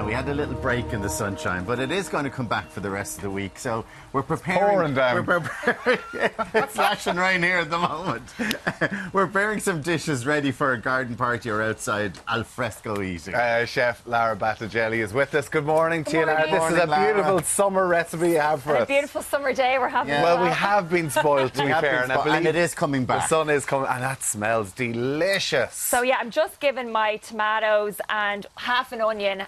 We had a little break in the sunshine, but it is going to come back for the rest of the week. So we're preparing. Pouring down. We're preparing. It's slashing rain here at the moment. We're preparing some dishes ready for a garden party or outside al fresco eating. Chef Lara Battigelli is with us. Good morning to you, Lara. This is a Morning, beautiful Lara. summer recipe you have for us. A beautiful summer day we're having. Yeah. Well, we have been spoiled, to be fair, and I believe and it is coming the back. sun is coming, and that smells delicious. So yeah, I'm just giving my tomatoes and half an onion.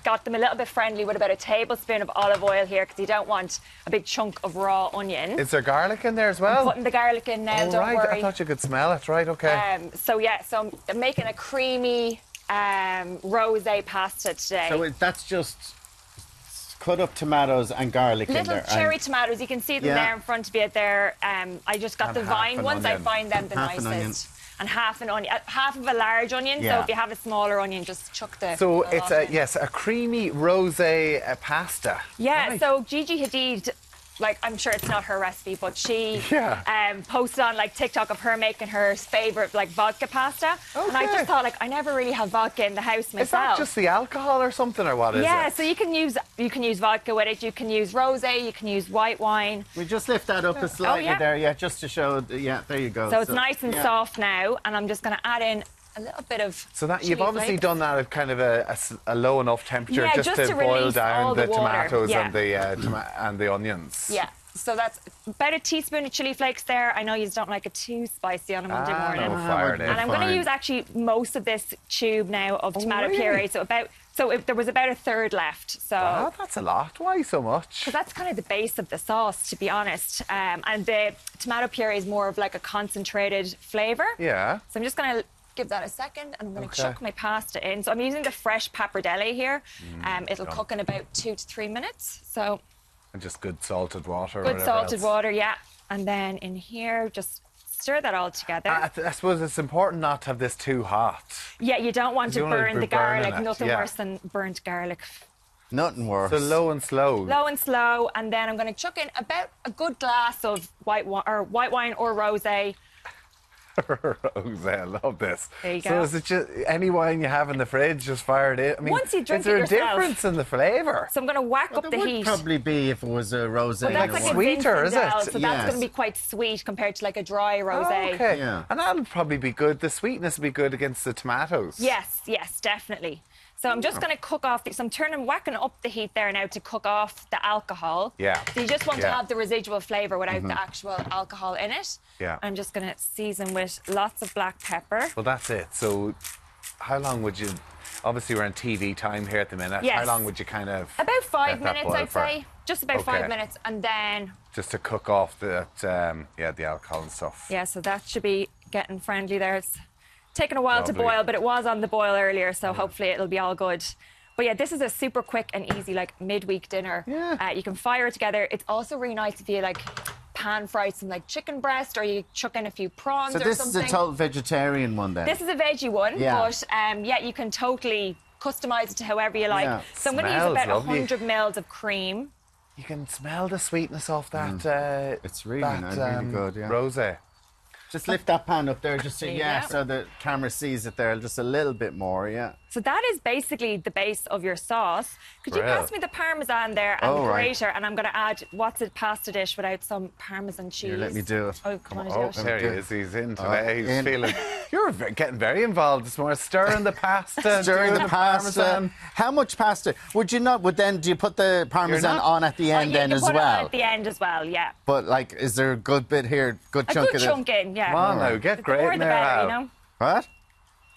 Got them a little bit friendly with about a tablespoon of olive oil here because you don't want a big chunk of raw onion. Is there garlic in there as well? I'm putting the garlic in now, Oh, don't right. worry. I thought you could smell it. Right, okay. So I'm making a creamy rosé pasta today. So that's just cut up tomatoes and garlic in Little there. cherry tomatoes, you can see them Yeah. there in front of you there. I just got And the half vine an ones. onion. I find them the Half an nicest. onion. And half an onion, half of a large onion. Yeah. So if you have a smaller onion, just chuck the. So the it's lot in. a creamy rosé pasta. Yeah, Right. so Gigi Hadid, like, I'm sure it's not her recipe, but she Yeah. posted on like TikTok of her making her favourite like vodka pasta. And I Okay. just thought, like, I never really have vodka in the house Is myself. that just the alcohol or something, or what is Yeah, it? so you can use vodka with it, you can use rosé, you can use white wine. We just lift that up a slightly yeah. there, just to show. Yeah, there you go. So it's nice and yeah. soft now, and I'm just going to add in a little bit of So that chili you've obviously flakes. done that at kind of a low enough temperature Yeah, just just to to boil release down all the the water. tomatoes Yeah. and and the onions. Yeah, so that's about a teaspoon of chili flakes there. I know you don't like it too spicy on a Monday morning. No, fire it in. And I'm going to Fine. use actually most of this tube now of tomato really? puree. There was about a third left. So Wow, that's a lot. Why so much? so that's kind of the base of the sauce, to be honest. And the tomato puree is more of like a concentrated flavour. Yeah. So I'm just going to give that a second, and I'm going to Okay. chuck my pasta in. So I'm using the fresh pappardelle here. It'll yum. cook in about 2 to 3 minutes. So And just good salted water. or good whatever salted else. water, yeah. And then in here, just stir that all together. I suppose it's important not to have this too hot. Yeah, you don't want You to don't wanna burn be the garlic. burning it, Nothing yeah. worse than burnt garlic. Nothing worse. So low and slow. Low and slow, and then I'm going to chuck in about a good glass of white wine or rosé. Rosé, I love this. There you So go. is it just any wine you have in the fridge, just fire it in? I mean, Once you drink is there it a yourself. difference in the flavour? So I'm going to whack Well, up there the would heat. probably be if it was a rosé. Well, that's and like a a wine. Sweeter, is it? Zinfandel, so that's Yes. going to be quite sweet compared to like a dry rosé. Oh, okay. Yeah. And that'll probably be good. The sweetness will be good against the tomatoes. Yes, definitely. So I'm just going to cook off. So I'm whacking up the heat there now to cook off the alcohol. Yeah. So you just want to Yeah. have the residual flavour without the actual alcohol in it. Yeah. I'm just going to season with lots of black pepper. Well, that's it. So how long would you... Obviously, we're on TV time here at the minute. Yes. How long would you kind of... About 5 let that minutes, boil I'd for? say. Just about Okay. 5 minutes, and then Just to cook off the alcohol and stuff. yeah. So that should be getting friendly there. It's taken a while Lovely. to boil, but it was on the boil earlier, so hopefully it'll be all good. But yeah, this is a super quick and easy like midweek dinner. Yeah. You can fire it together. It's also really nice if you like pan fry some like chicken breast, or you chuck in a few prawns So or this something. is a total vegetarian one then. This is a veggie one, Yeah. but yeah, you can totally customise it to however you like. Yeah. So I'm going to use Smells about lovely. 100 mils of cream. You can smell the sweetness off that. It's really that, nice, really good, yeah. Rosé. Just lift that pan up there, just so, There you yeah, go. so the camera sees it there, just a little bit more, yeah. So that is basically the base of your sauce. Could you Brill. pass me the parmesan there and Oh, the right. grater? And I'm going to add, what's a pasta dish without some parmesan cheese? Here, let me do it. Oh, come on, Oh, do it. there he is. He's in today. He's in. feeling... You're getting very involved this morning. Stirring the pasta. Stirring doing the pasta. parmesan. How much pasta? Would you not, do you put the parmesan not- on at the Oh, end yeah, then you as put it on well? at the end as well, yeah. But like, is there a good bit here, good A chunk good of chunk in, yeah. Come on now, get The great more in the there, better, you Al. know? What?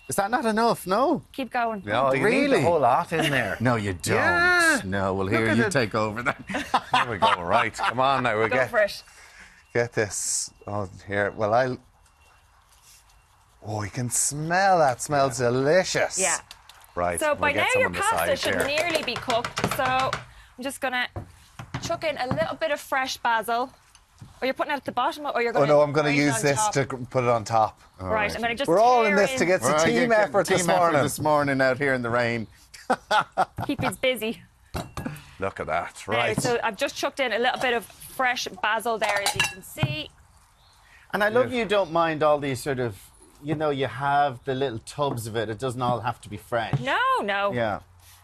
Is that not enough? No. Keep going. No, you need Really? the whole lot in there. No, you don't. Yeah. No, well, here, at you it. take over then. Here we go. Right, come on now. We'll Go for it. get this. Oh, here. Well, I'll... Oh, you can smell that. Smells delicious. Yeah. Right. So we'll by get now some your on the pasta side should here. nearly be cooked. So I'm just going to chuck in a little bit of fresh basil. Or you're putting it at the bottom, or you're Oh going to... no, I'm going to use this to put it on top. Right, I'm going to just We're all in tear this to get some Right, team yeah, effort team this morning. this morning out here in the rain. Keep it busy. Look at that. Now, Right. so I've just chucked in a little bit of fresh basil there, as you can see. And I love Yeah. you don't mind all these sort of, you know, you have the little tubs of it. It doesn't all have to be fresh. No. Yeah.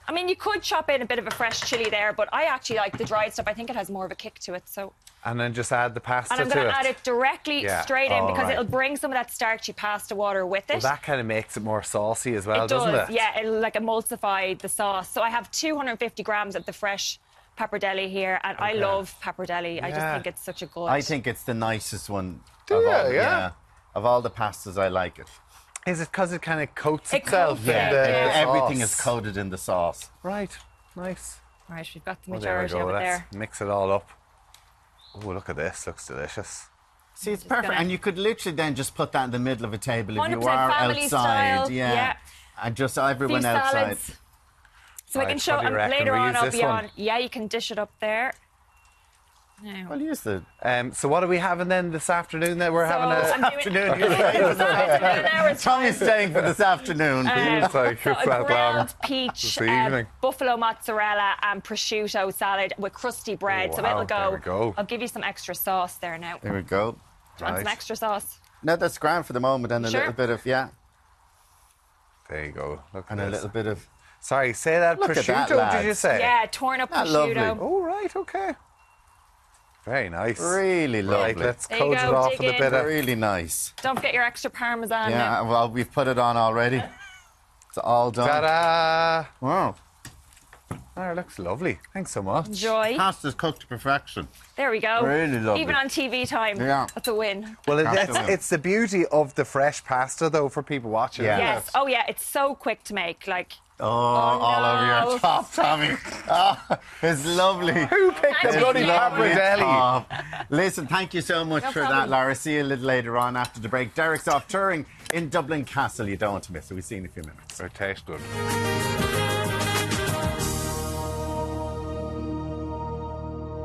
I mean, you could chop in a bit of a fresh chili there, but I actually like the dried stuff. I think it has more of a kick to it. So. And then just add the pasta And I'm to going it. to add it directly straight in because right. it'll bring some of that starchy pasta water with it. Well, that kind of makes it more saucy as well, It does, doesn't it? yeah. It'll like emulsify the sauce. So I have 250 grams of the fresh pappardelle here, and I love pappardelle. I just think it's such a good. I think it's the nicest one. Do of you? all, Yeah. Of all the pastas, I like it. Is it because it kind of coats It itself coats in it, the yeah. Everything sauce? is coated in the sauce. Right, nice. Right, we've got the Well, there we majority go. of it Let's there. mix it all up. Oh, look at this. Looks delicious. See, it's perfect. gonna- And you could literally then just put that in the middle of a table if you 100% are family outside. style, yeah. And just Few everyone outside. salads. So I Right, can show what do you reckon? later We on. use I'll this be one? on. Yeah, you can dish it up there. Now. Well, use the... So what are we having then this afternoon? Then we're having I'm a doing- afternoon. Tommy's staying for this afternoon. It's like, So it's a that long. grilled peach, this evening. buffalo mozzarella and prosciutto salad with crusty bread. Oh, so wow, it'll go. there we go. I'll give you some extra sauce there now. There we go. Do you want some Right. extra sauce? No, that's grand for the moment. And a Sure. little bit of, There you go. Look at and a this. little bit of... Sorry, say that Look at that, prosciutto, did you lads. say? Yeah, torn up Not prosciutto. lovely. Oh, right, okay. Very nice. Really lovely. Right, let's There you coat go, it off dig with a in. bit of... Really nice. Don't forget your extra parmesan. Yeah, now. well, we've put it on already. It's all done. Ta-da! Wow. Oh, it looks lovely. Thanks so much. Enjoy. Pasta's cooked to perfection. There we go. Really lovely. Even on TV time. Yeah. That's a win. Well, Absolutely. it's the beauty of the fresh pasta, though, for people watching. Yeah. isn't Yes. it? Oh, yeah. It's so quick to make. Like. All over no. your top, Tommy. Oh, it's lovely. Who picked the Thank bloody you. pappardelle? top. Listen, thank you so much No for that, problem. Lara. See you a little later on after the break. Derek's off touring in Dublin Castle. You don't want to miss it. We'll see you in a few minutes. It tastes good.